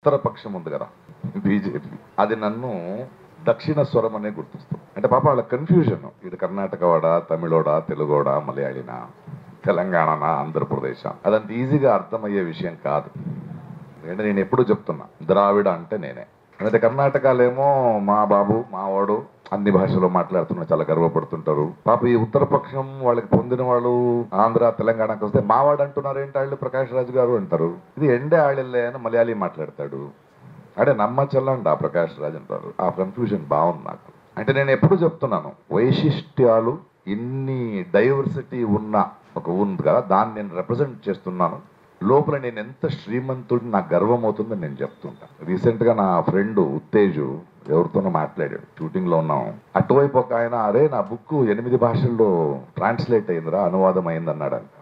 ఉత్తర పక్షం ఉంది కదా బీజేపీ, అది నన్ను దక్షిణ స్వరం అనే గుర్తిస్తుంది. అంటే పాప వాళ్ళ కన్ఫ్యూజన్, ఇటు కర్ణాటక వాడా, తమిళోడా, తెలుగోడా, మలయాళినా, తెలంగాణనా, ఆంధ్రప్రదేశ్, అదంత ఈజీగా అర్థమయ్యే విషయం కాదు. అంటే నేను ఎప్పుడు చెప్తున్నా, ద్రావిడ అంటే నేనే. అంటే కర్ణాటకలేమో మా బాబు మావాడు అన్ని భాషలో మాట్లాడుతున్నా చాలా గర్వపడుతుంటారు. పాప ఈ ఉత్తర పక్షం వాళ్ళకి పొందిన వాళ్ళు ఆంధ్ర తెలంగాణకు వస్తే మావాడు అంటున్నారు ఏంటి వాళ్ళు, ప్రకాష్ రాజు గారు అంటారు. ఇది ఎండే ఆళ్ళే అని మలయాళీ మాట్లాడతాడు, అంటే నమ్మచల్లండి ఆ ప్రకాష్ రాజ్ అంటారు. ఆ కన్ఫ్యూజన్ బాగుంది నాకు. అంటే నేను ఎప్పుడు చెప్తున్నాను, వైశిష్ట్యాలు ఇన్ని డైవర్సిటీ ఉన్న ఒక ఉంది కదా, దాన్ని నేను రిప్రజెంట్ చేస్తున్నాను. లోపల నేను ఎంత శ్రీమంతుడిని నాకు గర్వం అవుతుందని నేను చెప్తుంటాను. రీసెంట్ గా నా ఫ్రెండ్ ఉత్తేజు ఎవరితోనో మాట్లాడాడు, షూటింగ్ లో ఉన్నాం. అటువైపు ఒక ఆయన, అరే నా బుక్ 8 భాషల్లో ట్రాన్స్లేట్ అయిందిరా, అనువాదం అయింది అన్నాడంట.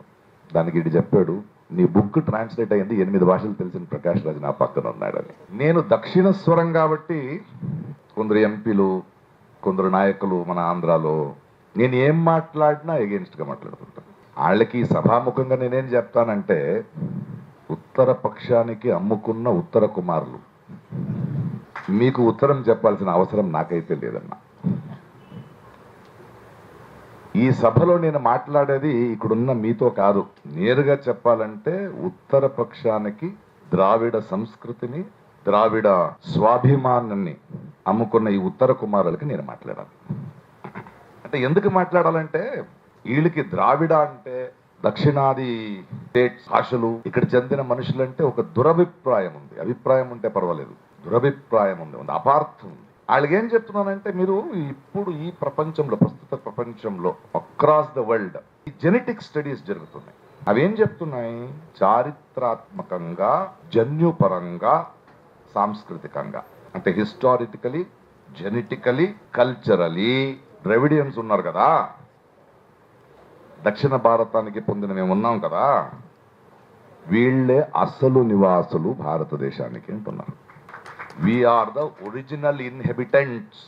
దానికి ఇటు చెప్పాడు, నీ బుక్ ట్రాన్స్లేట్ అయింది 8 భాషలు తెలిసిన ప్రకాష్ రాజు నా పక్కన ఉన్నాడని. నేను దక్షిణ స్వరం కాబట్టి కొందరు ఎంపీలు, కొందరు నాయకులు మన ఆంధ్రాలో నేను ఏం మాట్లాడినా ఎగెన్స్ట్ గా మాట్లాడుతుంటాను. వాళ్ళకి సభాముఖంగా నేనేం చెప్తానంటే, ఉత్తర పక్షానికి అమ్ముకున్న ఉత్తర కుమారులు, మీకు ఉత్తరం చెప్పాల్సిన అవసరం నాకైతే లేదన్నా. ఈ సభలో నేను మాట్లాడేది ఇక్కడున్న మీతో కాదు, నేరుగా చెప్పాలంటే ఉత్తర పక్షానికి ద్రావిడ సంస్కృతిని, ద్రావిడ స్వాభిమానాన్ని అమ్ముకున్న ఈ ఉత్తర కుమారులకి నేను మాట్లాడాలి. అంటే ఎందుకు మాట్లాడాలంటే, వీళ్ళకి ద్రావిడ అంటే దక్షిణాది స్టేట్స్ భాషలు ఇక్కడ చెందిన మనుషులంటే ఒక దురభిప్రాయం ఉంది. అభిప్రాయం ఉంటే పర్వాలేదు, దురభిప్రాయం ఉంది, అపార్థం ఉంది. వాళ్ళకి ఏం చెప్తున్నానంటే, మీరు ఇప్పుడు ఈ ప్రపంచంలో, ప్రస్తుత ప్రపంచంలో అక్రాస్ ద వరల్డ్ ఈ జెనెటిక్ స్టడీస్ జరుగుతున్నాయి. అవి ఏం చెప్తున్నాయి, చారిత్రాత్మకంగా, జన్యుపరంగా, సాంస్కృతికంగా, అంటే హిస్టారికలీ, జెనెటికలీ, కల్చరలీ ద్రవిడియన్స్ ఉన్నారు కదా, దక్షిణ భారతానికి పొందిన మేము ఉన్నాం కదా, వీళ్ళే అసలు నివాసులు భారతదేశానికి అంటున్నారు. We are the original inhabitants.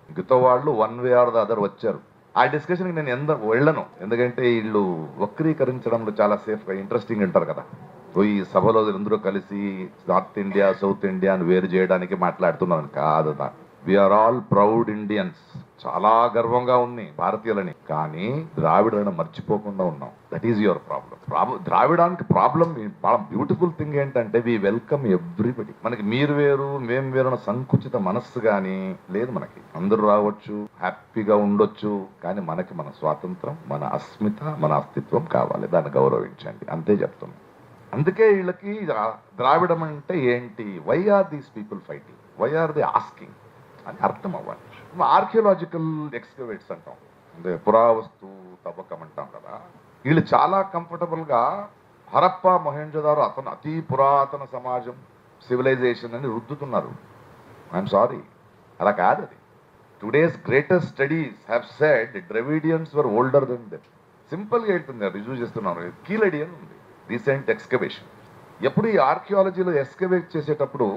మిగతా వాళ్ళు one way or the other వచ్చారు. ఆ డిస్కషన్కి నేను వెళ్ళను, ఎందుకంటే వీళ్ళు వక్రీకరించడంలో చాలా సేఫ్గా ఇంట్రెస్టింగ్ ఉంటారు కదా. ఈ సభలో అందరూ కలిసి నార్త్ ఇండియా, సౌత్ ఇండియా అని వేరు చేయడానికి మాట్లాడుతున్నాను కాదు. వీఆర్ ఆల్ ప్రౌడ్ ఇండియన్స్, చాలా గర్వంగా ఉంది భారతీయులని. కానీ ద్రావిడలను మర్చిపోకుండా ఉన్నాం. That is your problem. ద్రావిడానికి ప్రాబ్లం, బ్యూటిఫుల్ థింగ్ ఏంటంటే, వి వెల్కమ్ ఎవ్రీబడి. మనకి మీరు వేరు మేము వేరు అన్న సంకుచిత మనస్సు కానీ లేదు. మనకి అందరూ రావచ్చు, హ్యాపీగా ఉండొచ్చు, కానీ మనకి మన స్వాతంత్రం, మన అస్మిత, మన అస్తిత్వం కావాలి. దాన్ని గౌరవించండి, అంతే చెప్తున్నాం. అందుకే వీళ్ళకి ద్రావిడం అంటే ఏంటి, why are these people fighting, why are they asking అని అర్థం అవ్వాలి. ఆర్కియలాజికల్ ఎక్స్కవేట్స్ అంటాం, అంటే పురావస్తు తవ్వకం అంటాం కదా. వీళ్ళు చాలా కంఫర్టబుల్ గా హరప్ప, మొహెంజోదారో అతను అతి పురాతన సమాజం, సివిలైజేషన్ అని రుద్దుతున్నారు. ఐఎమ్ సారీ, అలా కాదు. అది today's greatest studies have said Dravidians were older than them. Simple గా వెళ్తుంది, రిజ్యూ చేస్తున్నారు. కీలడి అని ఉంది రీసెంట్ ఎక్స్కవేషన్. ఎప్పుడు ఈ ఆర్కియాలజీలో ఎక్స్కవేట్ చేసేటప్పుడు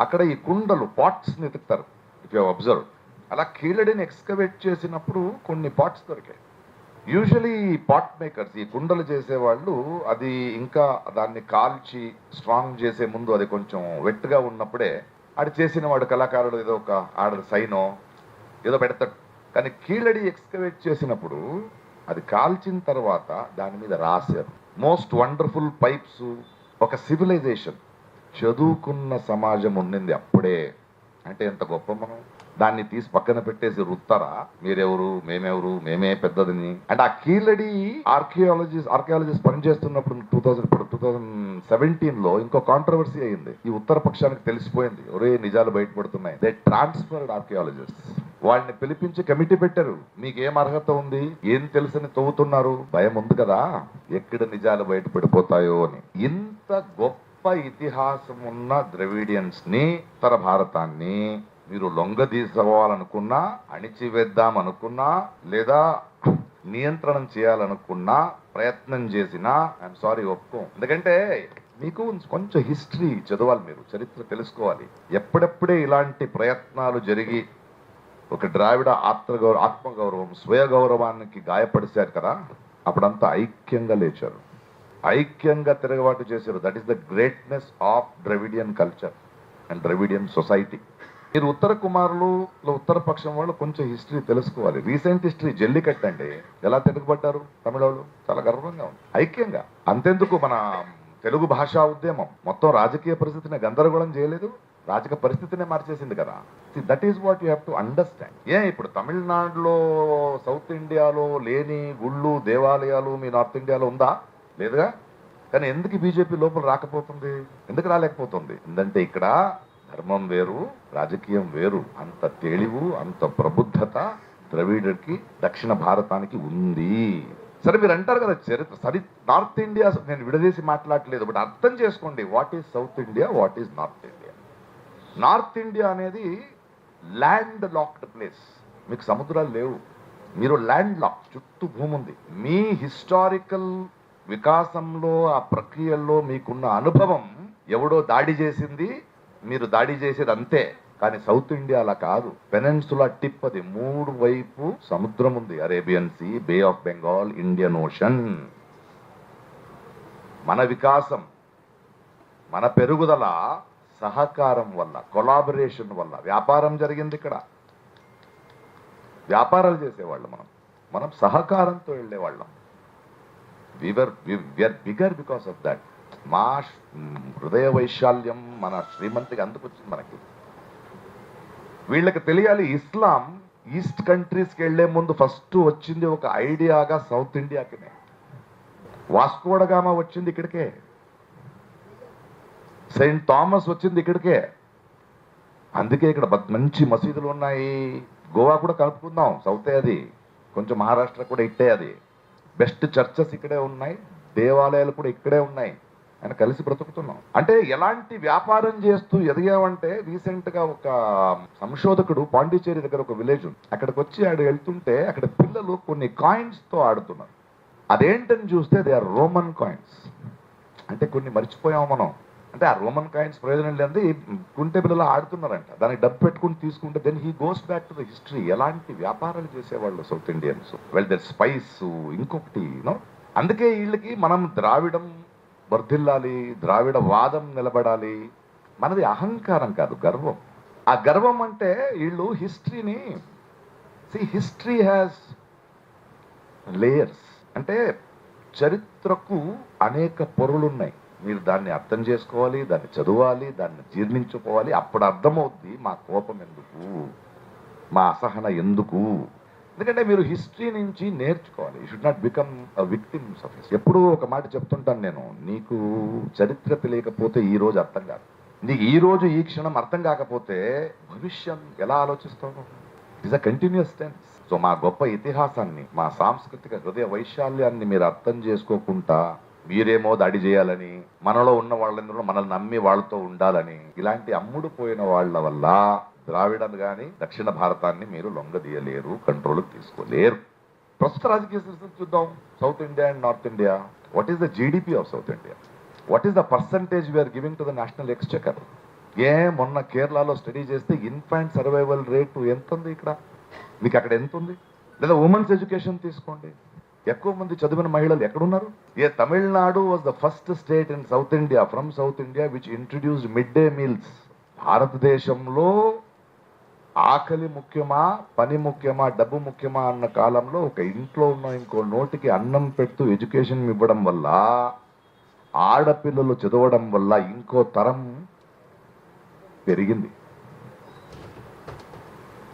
అక్కడ ఈ కుండలు, పాట్స్ ని ఎతుకుతారు. ఇఫ్ యు అబ్జర్వ్, అలా కీలడిని ఎక్స్కవేట్ చేసినప్పుడు కొన్ని పాట్స్ దొరికాయి. యూజువలీ పాట్ మేకర్స్, ఈ కుండలు చేసేవాళ్ళు, అది ఇంకా దాన్ని కాల్చి స్ట్రాంగ్ చేసే ముందు అది కొంచెం వెట్గా ఉన్నప్పుడే అది చేసిన వాడు కళాకారుడు ఏదో ఒక ఆర్డర్ సైనో ఏదో పెడతాడు. కానీ కీలడి ఎక్స్కవేట్ చేసినప్పుడు అది కాల్చిన తర్వాత దాని మీద రాశారు. మోస్ట్ వండర్ఫుల్ పైప్స్, ఒక సివిలైజేషన్, చదువుకున్న సమాజం ఉండింది అప్పుడే. అంటే ఎంత గొప్ప. మనం దాన్ని తీసి పక్కన పెట్టేసి రుత్తారా, మీరెవరు మేమెవరు, మేమే పెద్దదని. అంటే ఆ కీలడి ఆర్కియాలజిస్ట్ పనిచేస్తున్నప్పుడు 2017లో ఇంకో కాంట్రవర్సీ అయింది. ఈ ఉత్తర పక్షానికి తెలిసిపోయింది, ఒరే నిజాలు బయటపడుతున్నాయి. They transferred archaeologist. వాళ్ళని పిలిపించి కమిటీ పెట్టారు. మీకేం అర్హత ఉంది, ఏం తెలుసని తవ్వుతున్నారు, భయం ఉంది కదా ఎక్కడ నిజాలు బయటపడిపోతాయో అని. ఇంత గొప్ప ఇతిహాసం ఉన్న ద్రవిడియన్స్ ని, ఉత్తర భారతాన్ని మీరు లొంగ తీసుకోవాలనుకున్నా, అణిచివేద్దామనుకున్నా, లేదా నియంత్రణం చేయాలనుకున్నా, ప్రయత్నం చేసినా ఐఎమ్ సారీ ఒప్పుకో. ఎందుకంటే మీకు కొంచెం హిస్టరీ చదవాలి, మీరు చరిత్ర తెలుసుకోవాలి. ఎప్పుడెప్పుడే ఇలాంటి ప్రయత్నాలు జరిగి ఒక ద్రావిడ ఆత్మగౌరవం, స్వయ గౌరవానికి గాయపడిశారు కదా, అప్పుడంతా ఐక్యంగా లేచారు, ఐక్యంగా తిరగబాటు చేశారు. That is the greatness of Dravidian culture. And Dravidian society. మీరు ఉత్తర కుమారులు ఉత్తర పక్షం వాళ్ళు కొంచెం హిస్టరీ తెలుసుకోవాలి. రీసెంట్ హిస్టరీ జల్లికట్టు అండి, ఎలా తిరగబడ్డారు తమిళ వాళ్ళు, చాలా గర్వంగా ఉంది ఐక్యంగా. అంతెందుకు మన తెలుగు భాషా ఉద్యమం మొత్తం రాజకీయ పరిస్థితిని గందరగోళం చేయలేదు, రాజకీయ పరిస్థితినే మార్చేసింది కదా. That is what you have to understand. ఇప్పుడు తమిళనాడులో సౌత్ ఇండియాలో లేని గుళ్ళు దేవాలయాలు మీ నార్త్ ఇండియాలో ఉందా? లేదుగా. కానీ ఎందుకు బీజేపీ లోపల రాకపోతుంది, ఎందుకు రాలేకపోతుంది? ఎందుకంటే ఇక్కడ ధర్మం వేరు రాజకీయం వేరు. అంత తెలివు అంత ప్రబుద్ధత ద్రవిడకి దక్షిణ భారతానికి ఉంది. సరే మీరు అంటారు కదా చరిత్ర, సరే నార్త్ ఇండియా నేను విడదీసి మాట్లాడలేదు, బట్ అర్థం చేసుకోండి what is south India, what is north India. North India అనేది ల్యాండ్ లాక్డ్ ప్లేస్, మీకు సముద్రాలు లేవు, మీరు ల్యాండ్ లాక్, చుట్టూ భూమి ఉంది. మీ హిస్టారికల్ వికాసంలో ఆ ప్రక్రియల్లో మీకున్న అనుభవం ఎవడో దాడి చేసింది, మీరు దాడి చేసేది అంతే. కానీ సౌత్ ఇండియా అలా కాదు, పెనెన్సులా టిప్, అది 3 వైపు సముద్రం ఉంది, Arabian Sea, Bay of Bengal, Indian Ocean. మన వికాసం మన పెరుగుదల సహకారం వల్ల, కొలాబరేషన్ వల్ల. వ్యాపారం జరిగింది ఇక్కడ, వ్యాపారాలు చేసేవాళ్ళం మనం సహకారంతో వెళ్ళేవాళ్ళం. We are bigger because of that. మా హృదయ వైశాల్యం మన శ్రీమంతికి అందుకొచ్చింది మనకి. వీళ్ళకి తెలియాలి, ఇస్లాం ఈస్ట్ కంట్రీస్కి వెళ్లే ముందు ఫస్ట్ వచ్చింది ఒక ఐడియాగా సౌత్ ఇండియాకినే. వాస్కోడగామా వచ్చింది ఇక్కడికే, సెయింట్ థామస్ వచ్చింది ఇక్కడికే. అందుకే ఇక్కడ మంచి మసీదులు ఉన్నాయి. గోవా కూడా కలుపుకుందాం, సౌతే అది, కొంచెం మహారాష్ట్ర కూడా ఇట్టే, అది బెస్ట్ చర్చెస్ ఇక్కడే ఉన్నాయి, దేవాలయాలు కూడా ఇక్కడే ఉన్నాయి. ఆయన కలిసి బ్రతుకుతున్నాం. అంటే ఎలాంటి వ్యాపారం చేస్తూ ఎదిగామంటే, రీసెంట్ గా ఒక సంశోధకుడు పాండిచేరి దగ్గర ఒక విలేజ్ ఉంది, అక్కడికి వచ్చి ఆడు వెళ్తుంటే అక్కడ పిల్లలు కొన్ని కాయిన్స్ తో ఆడుతున్నారు. అదేంటని చూస్తే దే ఆర్ రోమన్ కాయిన్స్. అంటే కొన్ని మర్చిపోయాము మనం. అంటే ఆ రోమన్ కాయిన్స్ ప్రయోజనం లేదు, కుంటే పిల్లలు ఆడుతున్నారంట, దానికి డబ్బు పెట్టుకుని తీసుకుంటే then he goes back to the history. ఎలాంటి వ్యాపారాలు చేసేవాళ్ళు South Indians, well their spice, ఇంకొకటి యూనో. అందుకే వీళ్ళకి మనం ద్రావిడం వర్ధిల్లాలి, ద్రావిడ వాదం నిలబడాలి. మనది అహంకారం కాదు, గర్వం. ఆ గర్వం అంటే వీళ్ళు హిస్టరీని, హిస్టరీ హ్యాస్ లేయర్స్. అంటే చరిత్రకు అనేక పొరులున్నాయి. మీరు దాన్ని అర్థం చేసుకోవాలి, దాన్ని చదవాలి, దాన్ని జీర్ణించుకోవాలి. అప్పుడు అర్థమవుద్ది మా కోపం ఎందుకు, మా అసహన ఎందుకు. ఎందుకంటే మీరు హిస్టరీ నుంచి నేర్చుకోవాలి. You should not become a victims of history. ఎప్పుడూ ఒక మాట చెప్తుంటాను నేను, నీకు చరిత్ర తెలియకపోతే ఈ రోజు అర్థం కాదు. నీకు ఈ రోజు ఈ క్షణం అర్థం కాకపోతే భవిష్యం ఎలా ఆలోచిస్తావు? It is a continuous tense. So మా గొప్ప ఇతిహాసాన్ని, మా సాంస్కృతిక హృదయ వైశాల్యాన్ని మీరు అర్థం చేసుకోకుండా మీరేమో దాడి చేయాలని, మనలో ఉన్న వాళ్ళందరూ మనల్ని నమ్మి వాళ్ళతో ఉండాలని, ఇలాంటి అమ్ముడు పోయిన వాళ్ళ వల్ల ద్రావిడం కానీ దక్షిణ భారతాన్ని మీరు లొంగదీయలేరు, కంట్రోల్కి తీసుకోలేరు. ప్రస్తుత రాజకీయ పరిస్థితి చూద్దాం. South India and north India, what is the GDP of south India? What is the percentage we are giving to the national exchequer? మొన్న కేరళలో స్టడీ చేస్తే ఇన్ఫాంట్ సర్వైవల్ రేటు ఎంత ఉంది ఇక్కడ, మీకు అక్కడ ఎంత ఉంది? లేదా ఉమెన్స్ ఎడ్యుకేషన్ తీసుకోండి, ఎక్కువ మంది చదివిన మహిళలు ఎక్కడున్నారు? Tamil Nadu was the first state in south India, from south India, which introduced mid day meals. భారతదేశంలో ఆకలి ముఖ్యమా, పని ముఖ్యమా, డబ్బు ముఖ్యమా అన్న కాలంలో ఒక ఇంట్లో ఉన్న ఇంకో నోటికి అన్నం పెడుతూ ఎడ్యుకేషన్ ఇవ్వడం వల్ల, ఆడపిల్లలు చదవడం వల్ల ఇంకో తరం పెరిగింది.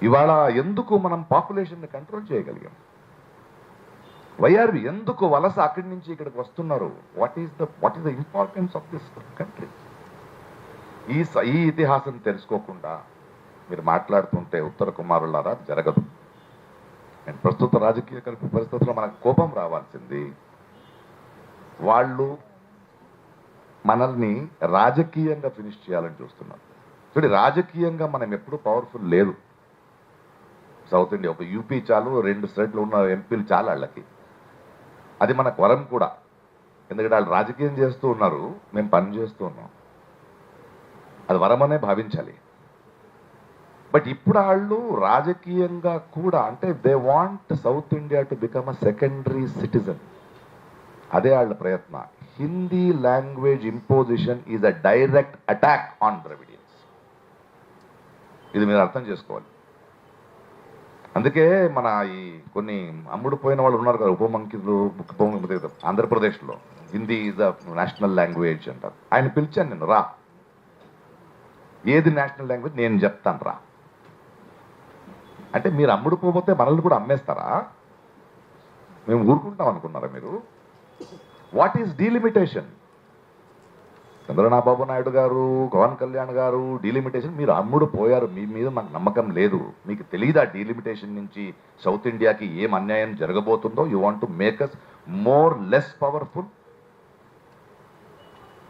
ఇవాళ ఎందుకు మనం పాపులేషన్ కంట్రోల్ చేయగలిగాం? వైఆర్వి ఎందుకు వలస అక్కడి నుంచి ఇక్కడికి వస్తున్నారు? What is the importance of this country? ఈ ఇతిహాసం తెలుసుకోకుండా మీరు మాట్లాడుతుంటే ఉత్తర కుమారులారా జరగదు. అండ్ ప్రస్తుత రాజకీయ పరిస్థితుల్లో మనకు కోపం రావాల్సింది, వాళ్ళు మనల్ని రాజకీయంగా ఫినిష్ చేయాలని చూస్తున్నారు. చూడండి, రాజకీయంగా మనం ఎప్పుడు పవర్ఫుల్ లేదు. సౌత్ ఇండియా ఒక యూపీ చాలు, 2 స్టేట్లు ఉన్న ఎంపీలు చాలు వాళ్ళకి. అది మనకు వరం కూడా, ఎందుకంటే వాళ్ళు రాజకీయం చేస్తూ ఉన్నారు, మేము పని చేస్తూ ఉన్నాం. అది వరమనే భావించాలి. బట్ ఇప్పుడు వాళ్ళు రాజకీయంగా కూడా, అంటే they want south India to become a secondary citizen. అదే వాళ్ళ ప్రయత్నం. Hindi language imposition is a direct attack on Dravidians. ఇది మీరు అర్థం చేసుకోవాలి. అందుకే మన ఈ కొన్ని అమ్ముడు పోయిన వాళ్ళు ఉన్నారు కదా, ఉపముఖ్యమంత్రులు ఆంధ్రప్రదేశ్లో Hindi is the national language అంటారు. ఆయన పిలిచాను నేను, రా, ఏది నేషనల్ లాంగ్వేజ్ నేను చెప్తాను రా అంటే, మీరు అమ్ముడు పోతే మనల్ని కూడా అమ్మేస్తారా? మేము ఊరుకుంటాం అనుకున్నారా మీరు? What is delimitation? Chandrababu Naidu గారు, పవన్ కళ్యాణ్ గారు డీలిమిటేషన్, మీరు అమ్ముడు పోయారు, మీ మీద మాకు నమ్మకం లేదు, మీకు తెలియదు ఆ డీలిమిటేషన్ నుంచి సౌత్ ఇండియాకి ఏం అన్యాయం జరగబోతుందో. You want to make us more less powerful,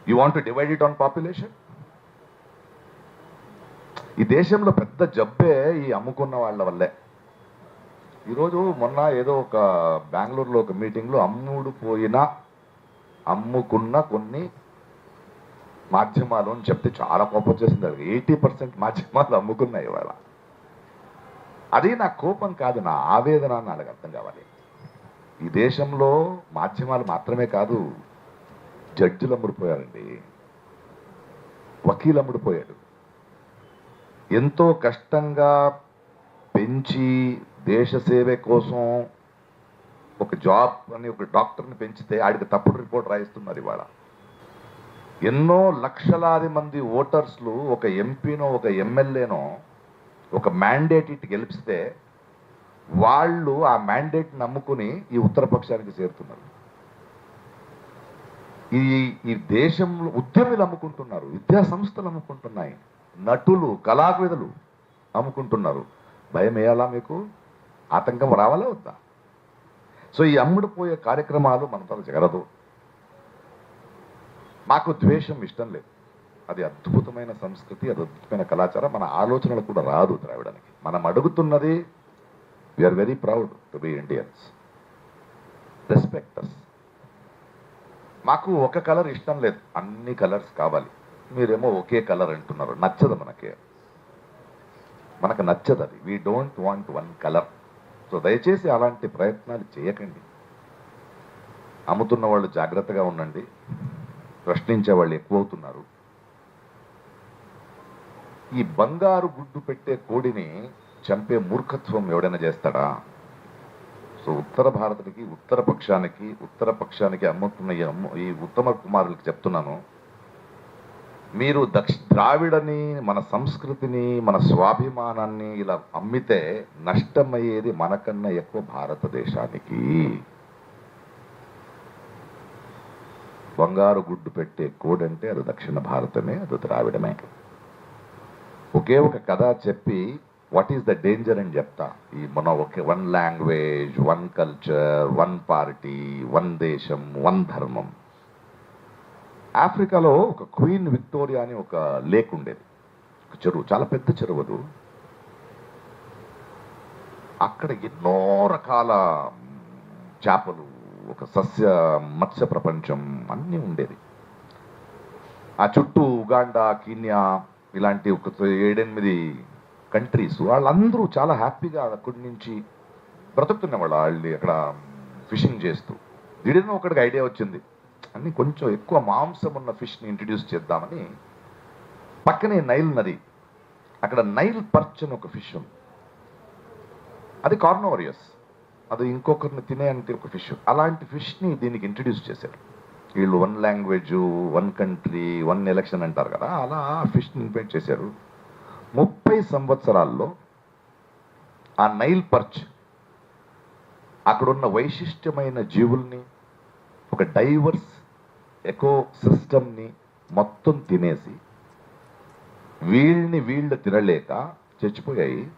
you want to divide it on population. ఈ దేశంలో పెద్ద జబ్బే ఈ అమ్ముకున్న వాళ్ళ వల్లే. ఈరోజు మొన్న ఏదో ఒక బెంగళూరులో ఒక మీటింగ్లో అమ్ముకున్న కొన్ని మాధ్యమాలు అని చెప్తే చాలా కోపం వచ్చేసింది. 80% మాధ్యమాలు అమ్ముకున్నాయి ఇవాళ. అది నా కోపం కాదు, నా ఆవేదన అని వాళ్ళకి అర్థం కావాలి. ఈ దేశంలో మాధ్యమాలు మాత్రమే కాదు, జడ్జిలు అమ్ముడిపోయారండి, వకీలు అమ్ముడిపోయాడు. ఎంతో కష్టంగా పెంచి దేశ సేవ కోసం ఒక జాబ్ అని ఒక డాక్టర్ని పెంచితే ఆడికి తప్పుడు రిపోర్ట్ రాయిస్తున్నారు ఇవాళ. ఎన్నో లక్షలాది మంది ఓటర్స్లు ఒక ఎంపీనో ఒక ఎమ్మెల్యేనో ఒక మ్యాండేట్ ఇటు గెలిపిస్తే వాళ్ళు ఆ మ్యాండేట్ నమ్ముకుని ఈ ఉత్తరపక్షానికి చేరుతున్నారు. ఈ దేశంలో ఉద్యములు అమ్ముకుంటున్నారు, విద్యా సంస్థలు అమ్ముకుంటున్నాయి, నటులు కళావిధులు అమ్ముకుంటున్నారు. భయం వేయాలా మీకు? ఆతంకం రావాలా వద్దా? సో ఈ అమ్ముడుపోయే కార్యక్రమాలు మనతో జరగదు. మాకు ద్వేషం ఇష్టం లేదు, అది అద్భుతమైన సంస్కృతి, అది అద్భుతమైన కళాచారం. మన ఆలోచనలు కూడా రాదు ద్రావిడానికి. మనం అడుగుతున్నది, we are very proud to be Indians, respect us. మాకు ఒక కలర్ ఇష్టం లేదు, అన్ని కలర్స్ కావాలి. మీరేమో ఒకే కలర్ అంటున్నారు, నచ్చదు మనకు నచ్చదు అది. We don't want one colour. So దయచేసి అలాంటి ప్రయత్నాలు చేయకండి. అమ్ముతున్న వాళ్ళు జాగ్రత్తగా ఉండండి, ప్రశ్నించే వాళ్ళు ఎక్కువ అవుతున్నారు. ఈ బంగారు గుడ్డు పెట్టే కోడిని చంపే మూర్ఖత్వం ఎవడైనా చేస్తాడా? సో ఉత్తర భారతుడికి, ఉత్తర పక్షానికి అమ్ముతున్న ఈ ఉత్తమ కుమారులకి చెప్తున్నాను, మీరు ద్రావిడని, మన సంస్కృతిని, మన స్వాభిమానాన్ని ఇలా అమ్మితే నష్టమయ్యేది మనకన్నా ఎక్కువ భారతదేశానికి. బంగారు గుడ్డు పెట్టే కోడంటే అది దక్షిణ భారతమే, అది ద్రావిడమే. ఒకే ఒక కథ చెప్పి వాట్ ఈస్ ద డేంజర్ అని చెప్తా. ఈ మన one language, one culture, one party, one దేశం, వన్ ధర్మం. ఆఫ్రికాలో ఒక క్వీన్ విక్టోరియా అని ఒక లేక్ ఉండేది, ఒక చెరువు, చాలా పెద్ద చెరువు అది. అక్కడ ఎన్నో రకాల చేపలు, ఒక మత్స్య ప్రపంచం అన్నీ ఉండేది. ఆ చుట్టూ ఉగాండా, కీన్యా ఇలాంటి ఒక 7-8 కంట్రీస్, వాళ్ళందరూ చాలా హ్యాపీగా అక్కడి నుంచి బ్రతుకుతున్నవాళ్ళు. వాళ్ళు అక్కడ ఫిషింగ్ చేస్తూ దిడీన ఒకటికి ఐడియా వచ్చింది, అన్ని కొంచెం ఎక్కువ మాంసం ఉన్న ఫిష్ని ఇంట్రడ్యూస్ చేద్దామని. పక్కనే నైల్ నది, అక్కడ నైల్ పర్చ్ అని ఒక ఫిష్ ఉంది, అది కార్నోరియస్, అది ఇంకొకరిని తినే అంటే ఒక ఫిష్. అలాంటి ఫిష్ని దీనికి ఇంట్రడ్యూస్ చేశారు వీళ్ళు. One language, one country, one election అంటారు కదా, అలా ఫిష్ని ఇన్వైట్ చేశారు. 30 సంవత్సరాల్లో ఆ నైల్ పర్చ్ అక్కడున్న వైశిష్ట్యమైన జీవుల్ని, ఒక డైవర్స్ ఎకో సిస్టమ్ని మొత్తం తినేసి వీళ్ళు తినలేక చచ్చిపోయాయి.